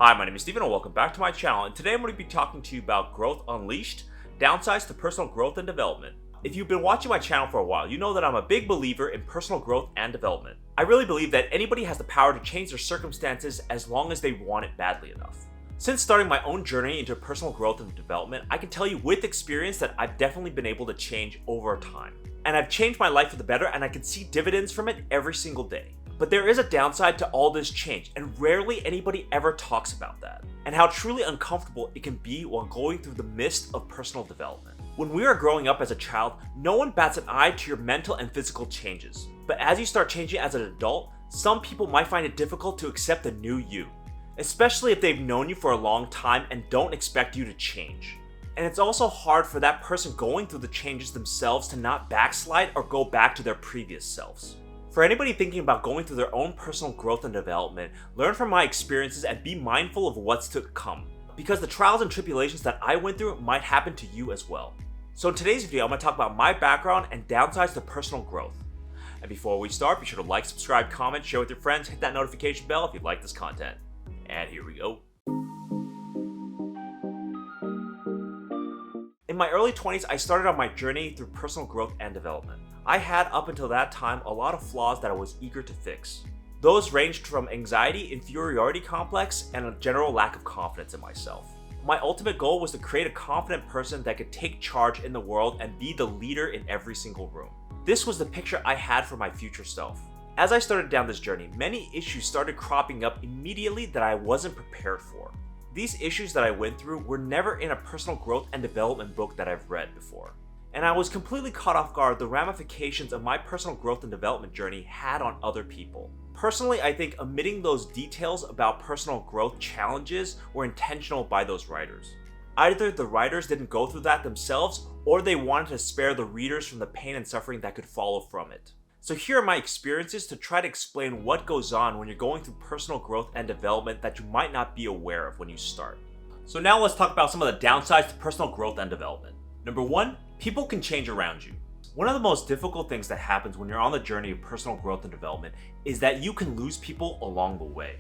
Hi, my name is Steven and welcome back to my channel, and today I'm going to be talking to you about growth unleashed, downsides to personal growth and development. If you've been watching my channel for a while, you know that I'm a big believer in personal growth and development. I really believe that anybody has the power to change their circumstances as long as they want it badly enough. Since starting my own journey into personal growth and development, I can tell you with experience that I've definitely been able to change over time. And I've changed my life for the better, and I can see dividends from it every single day. But there is a downside to all this change, and rarely anybody ever talks about that, and how truly uncomfortable it can be while going through the mist of personal development. When we are growing up as a child, no one bats an eye to your mental and physical changes. But as you start changing as an adult, some people might find it difficult to accept the new you, especially if they've known you for a long time and don't expect you to change. And it's also hard for that person going through the changes themselves to not backslide or go back to their previous selves. For anybody thinking about going through their own personal growth and development, learn from my experiences and be mindful of what's to come, because the trials and tribulations that I went through might happen to you as well. So in today's video, I'm going to talk about my background and downsides to personal growth. And before we start, be sure to like, subscribe, comment, share with your friends, hit that notification bell if you like this content. And here we go. In my early 20s, I started on my journey through personal growth and development. I had, up until that time, a lot of flaws that I was eager to fix. Those ranged from anxiety, inferiority complex, and a general lack of confidence in myself. My ultimate goal was to create a confident person that could take charge in the world and be the leader in every single room. This was the picture I had for my future self. As I started down this journey, many issues started cropping up immediately that I wasn't prepared for. These issues that I went through were never in a personal growth and development book that I've read before. And I was completely caught off guard the ramifications of my personal growth and development journey had on other people. Personally, I think omitting those details about personal growth challenges were intentional by those writers. Either the writers didn't go through that themselves, or they wanted to spare the readers from the pain and suffering that could follow from it. So here are my experiences to try to explain what goes on when you're going through personal growth and development that you might not be aware of when you start. So now let's talk about some of the downsides to personal growth and development. Number one, people can change around you. One of the most difficult things that happens when you're on the journey of personal growth and development is that you can lose people along the way.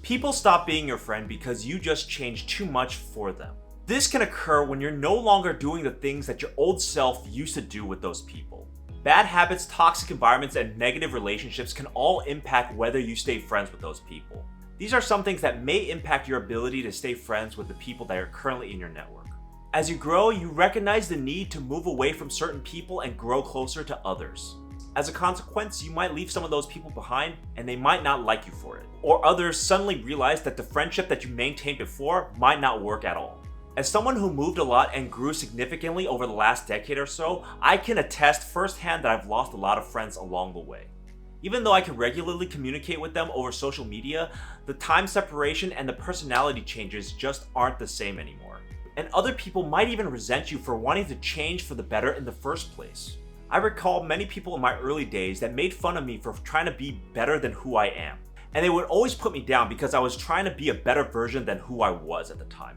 People stop being your friend because you just changed too much for them. This can occur when you're no longer doing the things that your old self used to do with those people. Bad habits, toxic environments, and negative relationships can all impact whether you stay friends with those people. These are some things that may impact your ability to stay friends with the people that are currently in your network. As you grow, you recognize the need to move away from certain people and grow closer to others. As a consequence, you might leave some of those people behind and they might not like you for it. Or others suddenly realize that the friendship that you maintained before might not work at all. As someone who moved a lot and grew significantly over the last decade or so, I can attest firsthand that I've lost a lot of friends along the way. Even though I can regularly communicate with them over social media, the time separation and the personality changes just aren't the same anymore. And other people might even resent you for wanting to change for the better in the first place. I recall many people in my early days that made fun of me for trying to be better than who I am. And they would always put me down because I was trying to be a better version than who I was at the time.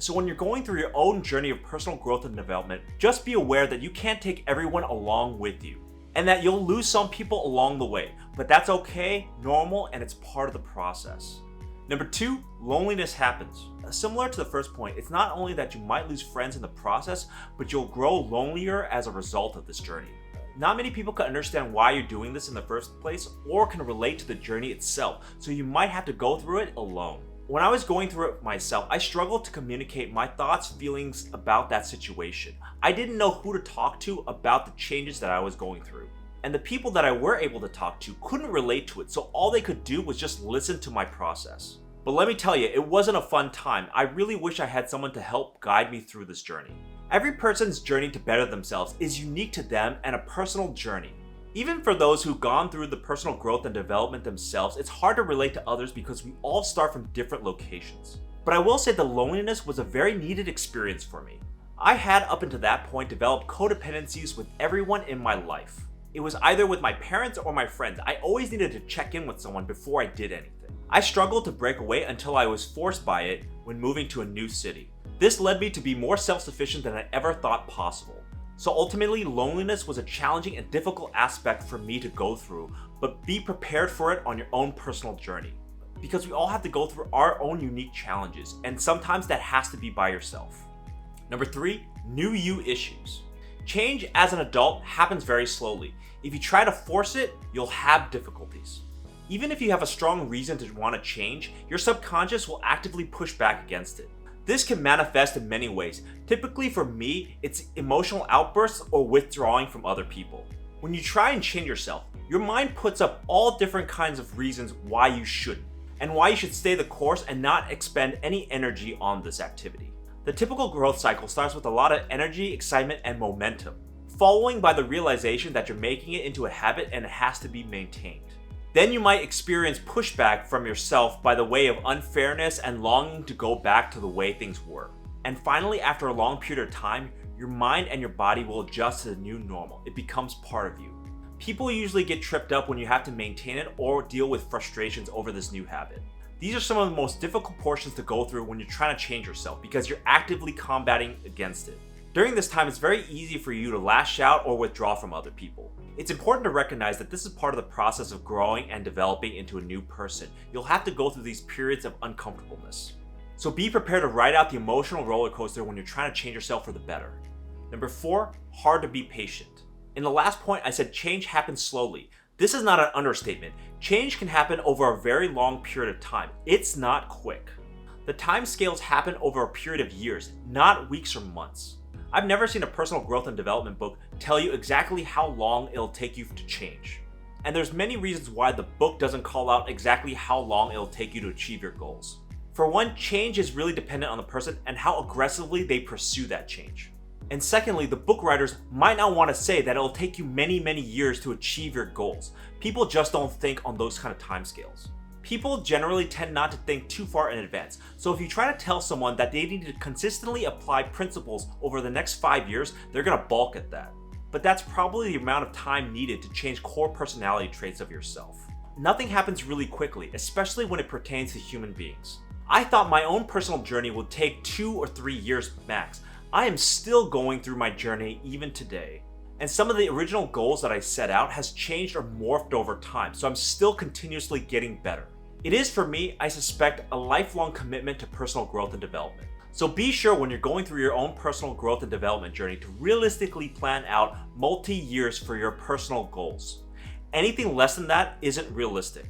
So when you're going through your own journey of personal growth and development, just be aware that you can't take everyone along with you, and that you'll lose some people along the way, but that's okay, normal, and it's part of the process. Number two, loneliness happens. Similar to the first point, it's not only that you might lose friends in the process, but you'll grow lonelier as a result of this journey. Not many people can understand why you're doing this in the first place, or can relate to the journey itself, so you might have to go through it alone. When I was going through it myself, I struggled to communicate my thoughts, feelings about that situation. I didn't know who to talk to about the changes that I was going through. And the people that I were able to talk to couldn't relate to it, so all they could do was just listen to my process. But let me tell you, it wasn't a fun time. I really wish I had someone to help guide me through this journey. Every person's journey to better themselves is unique to them and a personal journey. Even for those who've gone through the personal growth and development themselves, it's hard to relate to others because we all start from different locations. But I will say the loneliness was a very needed experience for me. I had up until that point developed codependencies with everyone in my life. It was either with my parents or my friends. I always needed to check in with someone before I did anything. I struggled to break away until I was forced by it when moving to a new city. This led me to be more self-sufficient than I ever thought possible. So ultimately, loneliness was a challenging and difficult aspect for me to go through, but be prepared for it on your own personal journey. because we all have to go through our own unique challenges, and sometimes that has to be by yourself. Number 3, new you issues. Change as an adult happens very slowly. If you try to force it, you'll have difficulties. Even if you have a strong reason to want to change, your subconscious will actively push back against it. This can manifest in many ways. Typically for me, it's emotional outbursts or withdrawing from other people. When you try and change yourself, your mind puts up all different kinds of reasons why you shouldn't, and why you should stay the course and not expend any energy on this activity. The typical growth cycle starts with a lot of energy, excitement, and momentum, following by the realization that you're making it into a habit and it has to be maintained. Then you might experience pushback from yourself by the way of unfairness and longing to go back to the way things were. And finally, after a long period of time, your mind and your body will adjust to the new normal. It becomes part of you. People usually get tripped up when you have to maintain it or deal with frustrations over this new habit. These are some of the most difficult portions to go through when you're trying to change yourself because you're actively combating against it. During this time, it's very easy for you to lash out or withdraw from other people. It's important to recognize that this is part of the process of growing and developing into a new person. You'll have to go through these periods of uncomfortableness. So be prepared to ride out the emotional roller coaster when you're trying to change yourself for the better. Number 4, hard to be patient. In the last point, I said change happens slowly. This is not an understatement. Change can happen over a very long period of time. It's not quick. The time scales happen over a period of years, not weeks or months. I've never seen a personal growth and development book tell you exactly how long it'll take you to change. And there's many reasons why the book doesn't call out exactly how long it'll take you to achieve your goals. For one, change is really dependent on the person and how aggressively they pursue that change. And secondly, the book writers might not want to say that it'll take you many years to achieve your goals. People just don't think on those kind of timescales. People generally tend not to think too far in advance, so if you try to tell someone that they need to consistently apply principles over the next 5 years, they're gonna balk at that. But that's probably the amount of time needed to change core personality traits of yourself. Nothing happens really quickly, especially when it pertains to human beings. I thought my own personal journey would take 2 or 3 years max. I am still going through my journey even today. And some of the original goals that I set out has changed or morphed over time, so I'm still continuously getting better. It is for me, I suspect, a lifelong commitment to personal growth and development. So be sure when you're going through your own personal growth and development journey to realistically plan out multi-years for your personal goals. Anything less than that isn't realistic.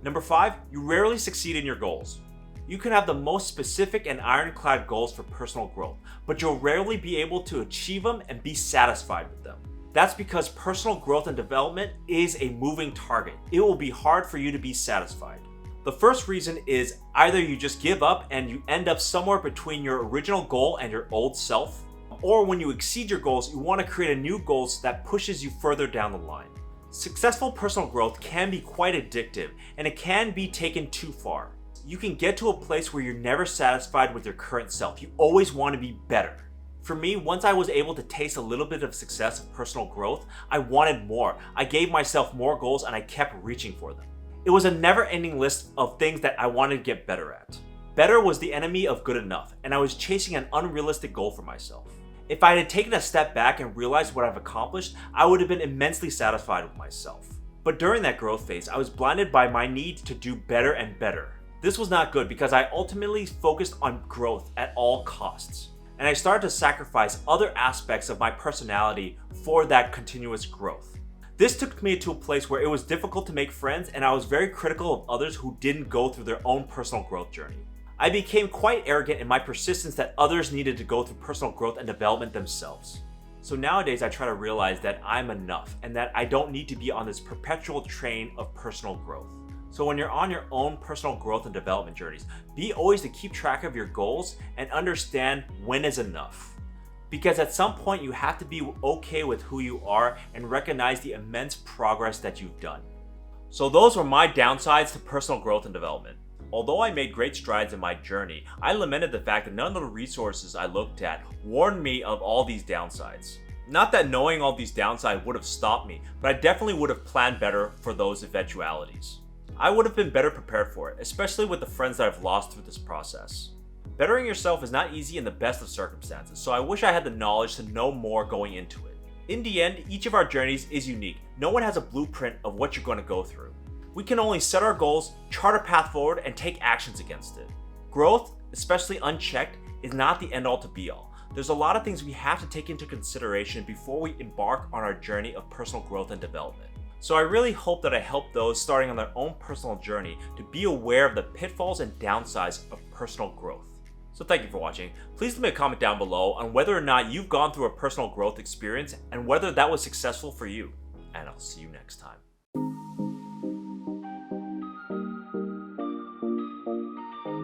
Number 5, you rarely succeed in your goals. You can have the most specific and ironclad goals for personal growth, but you'll rarely be able to achieve them and be satisfied with them. That's because personal growth and development is a moving target. It will be hard for you to be satisfied. The first reason is either you just give up and you end up somewhere between your original goal and your old self, or when you exceed your goals, you want to create a new goal that pushes you further down the line. Successful personal growth can be quite addictive, and it can be taken too far. You can get to a place where you're never satisfied with your current self. You always want to be better. For me, once I was able to taste a little bit of success of personal growth, I wanted more. I gave myself more goals and I kept reaching for them. It was a never-ending list of things that I wanted to get better at. Better was the enemy of good enough, and I was chasing an unrealistic goal for myself. If I had taken a step back and realized what I've accomplished, I would have been immensely satisfied with myself. But during that growth phase, I was blinded by my need to do better and better. This was not good because I ultimately focused on growth at all costs. And I started to sacrifice other aspects of my personality for that continuous growth. This took me to a place where it was difficult to make friends, and I was very critical of others who didn't go through their own personal growth journey. I became quite arrogant in my persistence that others needed to go through personal growth and development themselves. So nowadays I try to realize that I'm enough and that I don't need to be on this perpetual train of personal growth. So when you're on your own personal growth and development journeys, be always to keep track of your goals and understand when is enough. Because at some point you have to be okay with who you are and recognize the immense progress that you've done. So those were my downsides to personal growth and development. Although I made great strides in my journey, I lamented the fact that none of the resources I looked at warned me of all these downsides. Not that knowing all these downsides would have stopped me, but I definitely would have planned better for those eventualities. I would have been better prepared for it, especially with the friends that I've lost through this process. Bettering yourself is not easy in the best of circumstances, so I wish I had the knowledge to know more going into it. In the end, each of our journeys is unique. No one has a blueprint of what you're going to go through. We can only set our goals, chart a path forward, and take actions against it. Growth, especially unchecked, is not the end-all to be-all. There's a lot of things we have to take into consideration before we embark on our journey of personal growth and development. So I really hope that I help those starting on their own personal journey to be aware of the pitfalls and downsides of personal growth. So thank you for watching. Please leave me a comment down below on whether or not you've gone through a personal growth experience and whether that was successful for you. And I'll see you next time.